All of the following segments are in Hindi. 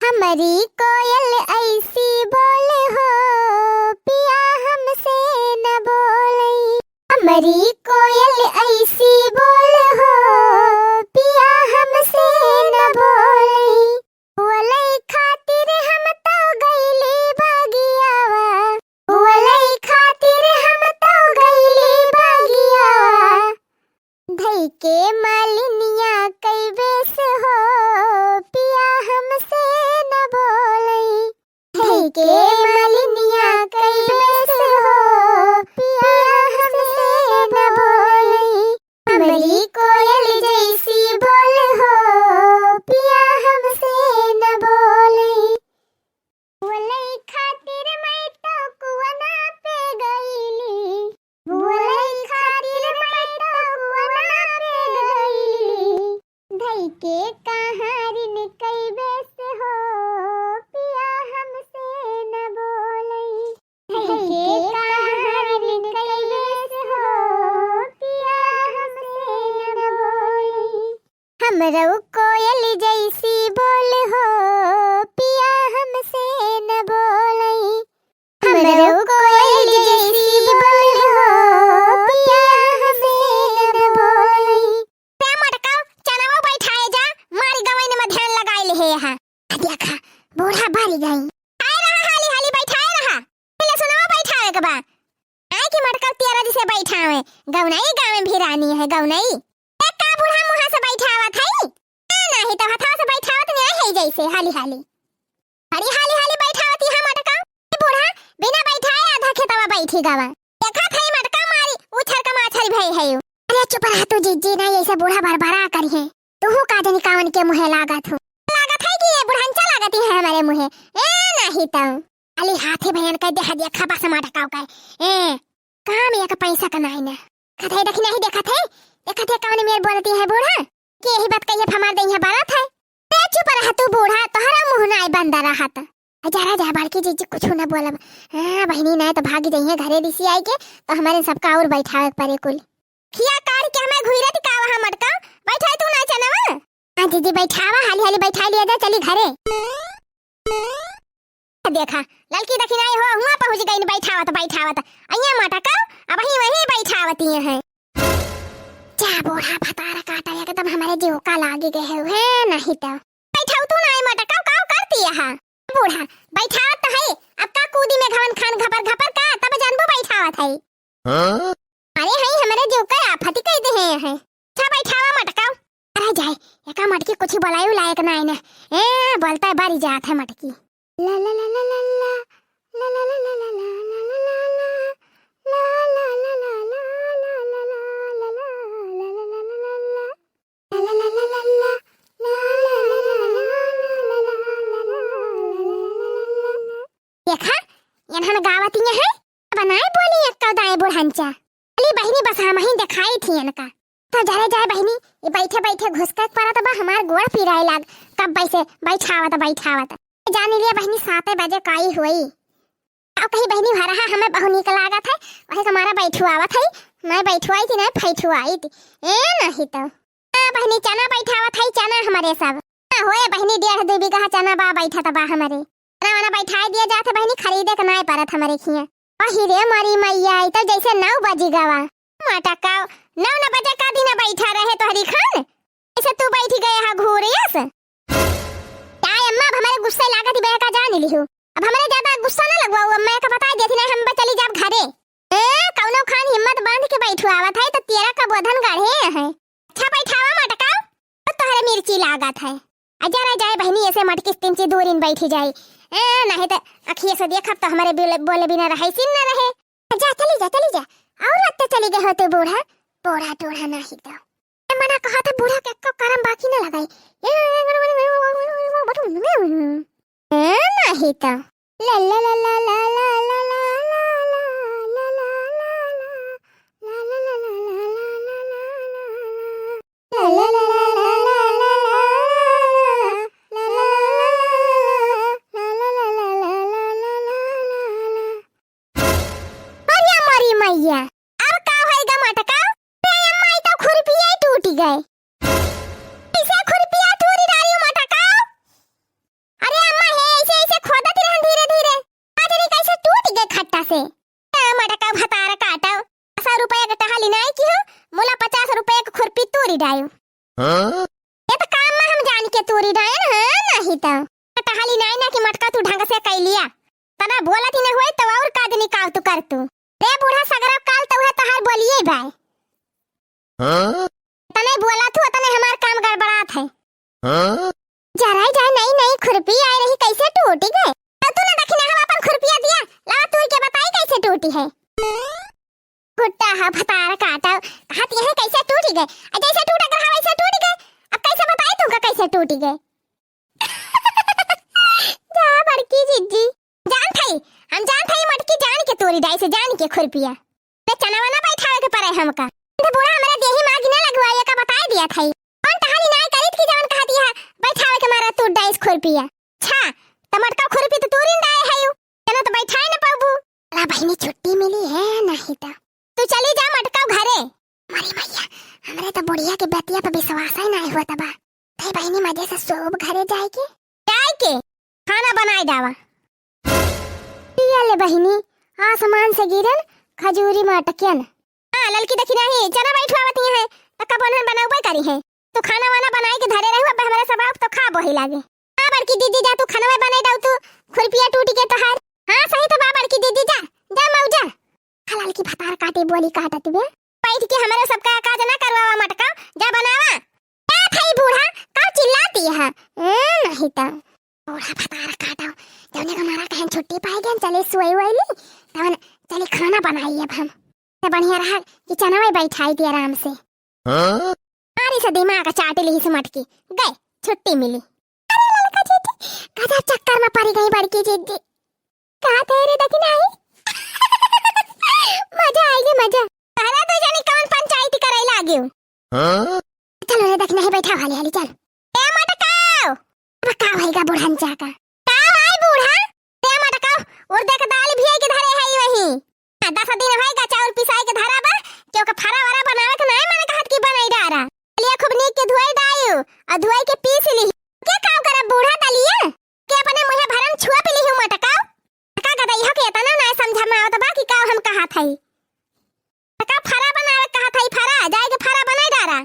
हमारी कोयल ऐसी बोले हो पिया हमसे न बोले। हमारी कोयल ऐसी बोले हो पिया हमसे न बोले। वलई खातिर हम तो गईली बगियावा, वलई खातिर हम तो गईली बगियावा। धई के मालिनिया कई बेस हो पिया हमसे न बोलई। धई के मालिनिया कई बेस हो पिया हमसे न बोलई। हमारी कोयल जैसी बोल हो पिया हमसे न बोलई। वलई खातिर मैं तो कुआना पे गईली, वलई खातिर मैं तो कुआना पे गईली। धई के कहारिन कई बेस हो पिया हमसे न बोलई। धई के कहारिन कई बेस हो पिया हमसे न बोलई। हमरो कोयल जैसी बोल हो पिया हमसे न बोलई। हमरो कोयल जैसी बोल हो पिया हमसे न बोलई। ते मटकाओ चनावा बैठाए जा, मारी गवैन में ध्यान लगाई ले है यहां। देखा बूढ़ा बारी गई। आए रहा हाली हाली बैठाए रहा। पहले सुनावा बैठाए के बा। आए की मटका तेरा जिसे बैठावे। गौनाई गांव में भी रानी है गौनाई। एक का बूढ़ा मुहा से बैठावत है। नहीं तो हथा से बैठावत नहीं है जैसे हाली हाली। हाली हाली हाली बैठावत है मटका। बूढ़ा बिना बैठाए आधा खेतवा बैठी गावा। देखा था मटका मारी उछल का माछरी भई है। अरे चुप रह तू जीजी नहीं ऐसे बूढ़ा बरबरा करी है। तू का जनी कावन के मुहे लागत हो। लागत है कि ये बुढ़ांचा लागत है हमारे मुहे। ए नहीं तो अली हाथे भयन कह देखा बस मटका का। ए काम एक पैसा का नहीं ना। कथे देखी नहीं देखत है। देखत है कौन मेर बोलती है बूढ़ा कि यही बात कहिए हमार दहिया बारात है। ए चुप रह तू बूढ़ा तोहरा मुंह नहीं बंद रहत। जरा जा बड़की जीजी कुछ ना बोलब। हां बहनी नहीं तो भागी जइए घरे दिसी आई के तो हमारे सबका और बैठावे परे कुल। खिया कार के हमें घुइरत का वहां मटका बैठाए तू ना चनावा। हां दीदी बैठावा हाली हाली बैठा लिया जा चली घरे। देखा लड़की देखी नहीं हो हुआ पहुंच गई बैठावत अइया मटका अब वहीं बैठावती है। जा बूढ़ा फतारा काटा एकदम हमारे जीव का लागे गए है नहीं तो बैठाऊ तू ना मटका का करती है। बूढ़ा बैठावत तो है अब का कूदी में घवन खान घपर घपर का तब जानबो बैठावत है। अरे है हमारे जीव का आफती कह दे है। अच्छा बैठावा मटका। अरे जाए एका मटकी कुछ बोलायू लायक नहीं ना। ए बोलता है बारी जात है मटकी। ला ला ला ला ला ला ला ला ला ला ला देखा यहां गावती है बनाए बोली एक दाए बुढ़ांचा। अली बहनी बस हम ही दिखाई थी इनका तो जरे जाए बहनी ये बैठे बैठे घुसकत परत बा हमार गोड़ पिराए लाग। कब बैसे बैठावत जाने लिए बहनी 7 बजे काई हुई। अब कहीं बहनी भरा हमें बहु निक लागत है वही हमारा बैठुआवत है। मैं बैठुआई थी ना फैठुआई थी। ए नहीं तो बहनी चना बैठावत है चना हमारे सब होए बहनी 1.5 बीघा चना बा बैठा बा हमारे ना बैठाई दिया जाते बहनी खरीदे के नहीं परत हमारे खिया। वही रे मारी मैया तो जैसे 9 बजे गवा मटका 9 बजे का दिन बैठा रहे तो हरी खान ऐसे तू बैठी गए हा घूरियस। ताई अम्मा अब हमारे गुस्से लागत बह का जान लिहु। अब हमारे ज्यादा गुस्सा ना लगवाओ अम्मा का बता देती ना हम चली जाब घरे। ए कौनो खान हिम्मत बांध के बैठुआवत है तो तेरा का बोधन गाढ़े है। अच्छा बैठावा मटका तो तोहरे मिर्ची लागत है। अजरा जाए बहनी ऐसे मटकी 3 दूर इन बैठी जाए। ए नहीं तो अखिए से देखब तो हमारे बोले बिना रहे सिन न रहे। जा चली जा और रत्ते चली गए होते बूढ़ा टोढ़ा नहीं तो मना कहा था बूढ़ा के को करम बाकी न लगाई। नहीं तो ला ला ला ला ला ला ला मैया अब का होएगा मटका। अम्मा तो खुरपिया टूट गए। इसे खुरपिया टूरी डाली मटका। अरे अम्मा डायो। ये तो काम में हम जान के तोरी डायन है नहीं तो टहाली नहीं ना कि मटका तू ढंग से कई लिया तना बोला थी ना होए तो और का दिन काव तू कर तू रे बूढ़ा सगरा काल तो है तहार बोलिए भाई तने बोला तू तने हमार काम गड़बड़ात है। जरा जा नहीं नहीं खुरपी आई रही कैसे टूटी गए तू ना देखी ना हम अपन खुरपिया दिया ला तू के बताई कैसे टूटी है। कुत्ता हा फतार काटा हाथ यह कैसे टूटी गए जैसे टूटा कर वैसे टूट गए अब कैसे बताई तुमका कैसे टूटी गए। जा बड़की जिज्जी जान थई हम जान थई मटकी जान के तोरी डाई से जान के खुरपिया ते चना वना बैठावे के परे हमका ते बुढ़ा हमरा देही माग न लगवाए का बता दिया थई कौन टहाली नहीं करित की जान कहा दिया बैठावे के मारा तू डाइस खुरपिया छा टमाटर का खुरपी तो तोरी डाई है यू चलो तो बैठाए न पाबू ला बहनी छुट्टी मिली है नहीं तो तू चली जा मटका घरे। अरे भैया हमरे तो बुढ़िया के बेटिया पे विश्वास ही नहीं हुआ तबा थे बहनी मजे से सोब घरे जाए के खाना बनाए डावा ले बहनी आसमान से गिरन खजूरी मटकियन ललकी देखी नहीं चना बैठवावती है तका बनन बनावे करी है तो खाना वाना बनाए के धरे रहू अब हमरा सब तो खा बही लागे। हां बड़की दीदी जा तू खाना बनाए दाऊ तू खुरपिया टूट के तोहार। हां सही तो बा बड़की दीदी जा जा मौजा हलाल की भतार काटे बोली काटत बे बैठ के हमरा सब का काज ना करवावा मटका जा बनावा क्या थई बूढ़ा का चिल्लाती है नहीं तो बूढ़ा भतार काटो जौने का मारा कहन छुट्टी पाई गन चले सोई वईली तवन चले खाना बनाई अब हम ते बढ़िया रहा कि चना में बैठाई थी आराम से। अरे से दिमाग चाटे ली से मटकी गए छुट्टी मिली। अरे ललका जीजी गजब चक्कर में पड़ गई बड़की जीजी कहा थे रे देखी नहीं मजा आएगी मजा पहले तो जानी कौन पंचायती करे लागियो चलो रे देख नहीं बैठा हाली हाली चल ए मटकाओ अब का होएगा बुढ़न चाका का भाई बूढ़ा ते मटकाओ और देख दाल भी है के धरे है वही 10 दिन होएगा चावल पिसाई के धरा बा क्योंकि फरा वरा बनावे के नहीं मैंने कहत की बनाई डारा लिया खूब नीक के धोई डायो और धोई के पीस ली के काम करे बूढ़ा दलिया के अपने मुंह भरन छुआ पी ली मटकाओ का गदा यह के तना ना समझ में आवत बा कि का हम कहा थई का फरा बनावे कहा थई फरा जाए के फरा बनाई डारा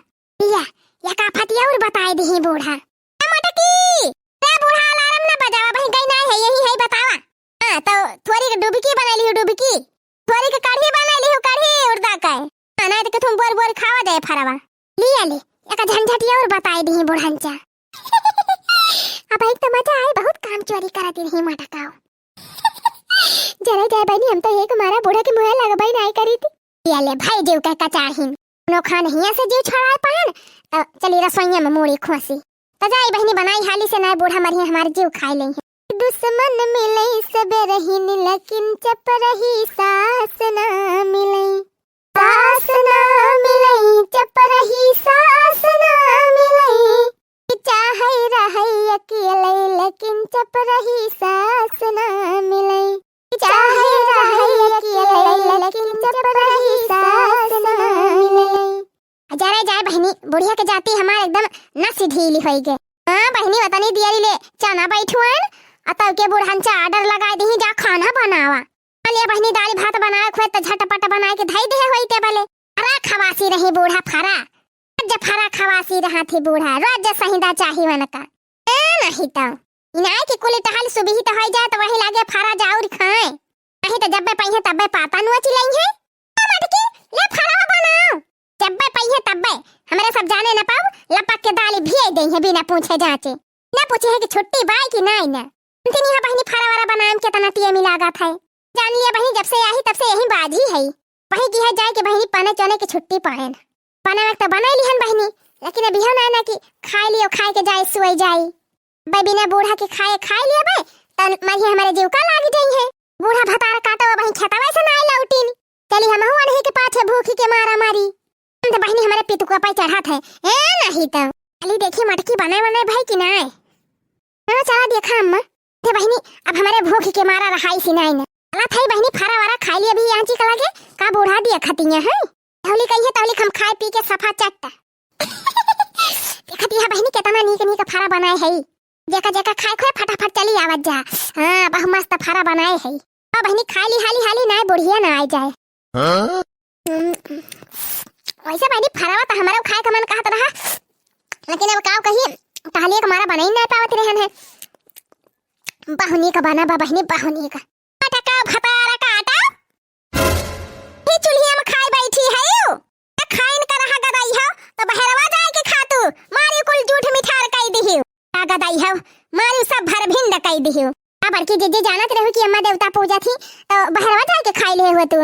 या का फटिया और बताई दी बूढ़ा ए मटकी ते बूढ़ा अलार्म ना बजावा भाई गई नहीं है यही है बतावा हां तो थोड़ी डुबकी बना ली डुबकी थोड़ी के कढ़ी बना ली कढ़ी उड़दा का ना तो तुम बोर बोर खावा जाए फरावा लिया ले एक झंझटिया और बताई दी बुढ़ंचा अब एक तो मजा आए बहुत काम चोरी करती रही मटकाओ जरा जाए बनी हम तो एक मारा बूढ़ा के मुंह लगबाई नहीं करी थी लिया ले भाई जीव का कचाहीन नो खा नहीं ऐसे जीव छोड़ाए पान तो चली रसोईया में मूड़ी खोसी तो जाई बहनी बनाई हाली से ना बूढ़ा मरिए हमारे जीव खाई लेंगे दुश्मन मिले सब रहीन लेकिन चप रही सास ना मिले चप रही सास ना मिले चाहे रहे अकेले लेकिन चप रही सास ना मिले चाहे रहे अकेले लेकिन चप रही सास ना मिले। जरा जाए बहनी बुढ़िया के जाती हमारे एकदम नस ढीली होई गए। हां बहनी बतानी दियारी ले चना बैठुआन अतव के बुढ़ांचा आर्डर लगा दी जा खाना बनावा अले बहनी दाल भात बनाए खोए त झटपट बनाए के धई दे होई टेबले फरा खवासी रही बूढ़ा फरा जब फरा खवासी रहा थी बूढ़ा रोज सहिंदा चाही वनका ए नहीं तो इनाय के कुल टहल सुबह ही तो होई जाए तो वही लागे फरा जाउर खाए नहीं तो जब पहिए तब पाता नुआ चिलाई है मटकी ले फरा बनाओ जब पहिए तब हमरे सब जाने न पाओ लपक के दाल भी दे है बिना पूछे जाचे न पूछे है कि छुट्टी बाई कि नहीं न तिनी हा बहनी फरा वाला बनाएम के तना टीएम लागा था जान लिया बहनी जब से आई तब से यही बाजी है वही की है जाए के बहनी पाने चने की छुट्टी पाए पाने वक्त बनाई लिहन बहनी लेकिन अभी ना ना कि खाए लियो खाए के जाए सोई जाए बे बिना बूढ़ा के खाए लिया बे तन मरी हमारे जीव का लाग गई है बूढ़ा भतार काटो बहनी खेता वैसे ना लौटीन चली हम हुआ नहीं के पाछे भूखी के मारा मारी तो बहनी हमारे पितु को पे चढ़ा थे ए नहीं तो अली देखी मटकी बनाए भाई कि ना हां चला देखा अम्मा थे बहनी अब हमारे भूख के मारा रहाई सी नहीं ना अला थई बहनी फरा वारा खाई लिया भी यांची का लगे का बूढ़ा दिया खतिया है तौली कहिए तौली हम खाए पी के सफा चट्टा देखती है बहनी कितना नीक फरा बनाए है जेका जेका खाए खोए फटाफट चली आवत जा हां बहु मस्त फरा बनाए है आ बहनी खाली हाली हाली ना बुढ़िया ना आ जाए वैसे बहनी फरावा तो हमारा खाए का मन कहत रहा, लेकिन अब का कही कहलिए कि हमारा बना ही नहीं पावत रहन है। बहुनी का बना बा बहनी, बहुनी का आटा का भतारा का आटा ही चुल्हिया में खाई बैठी है यू खाइन का रहा गदाई हो तो बहरवा जाए के खातू मारी कुल झूठ मिठार कई दिहियो का गदाई हो मारी सब भर भिंड कई दिहियो। अब की जे जानत रहो कि अम्मा देवता पूजा थी तो बहरवा जाए के खाई ले हुआ तू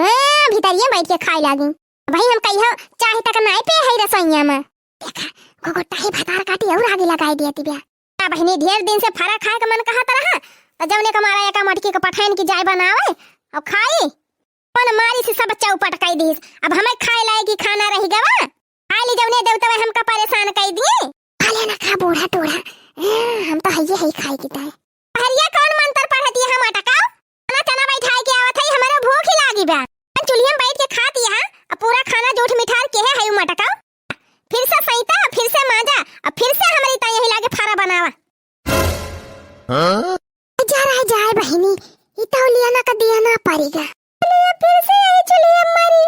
भीतरिया बैठ के खाई लागी। भाई हम कहियो चाहे तक नहीं पे है रसोईया में देखा गोगोटा ही भतार काटी और आगे लगाई दिया तिबिया। बहनी ढेर दिन से फरा खाए का मन कहत रहा तो जवने का मारा एका मटकी का पठान की जाय बनावे और खाई पन मारी से सब चौपट कई दीस। अब हमें खाए लायक खाना रही गवा खाली जवने देवता हमका परेशान कई दिए खाले ना खा बूढ़ा टूढ़ा हम तो हइये ही खाए की ताए। हरिया कौन मंत्र पढ़ती है हम अटकाओ खाना चना बैठाए के आवत है हमारा भूख ही लागी बा चुल्ही में बैठ के खाती है अब पूरा खाना झूठ मिठार के है हयू मटकाओ फिर से सईता फिर से मांजा अब फिर से हमारी ताई यही लागे फारा बनावा। जा रहा जाए बहनी इतौलिया ना का दिया ना पड़ेगा फिर से यही चुलिया मारी।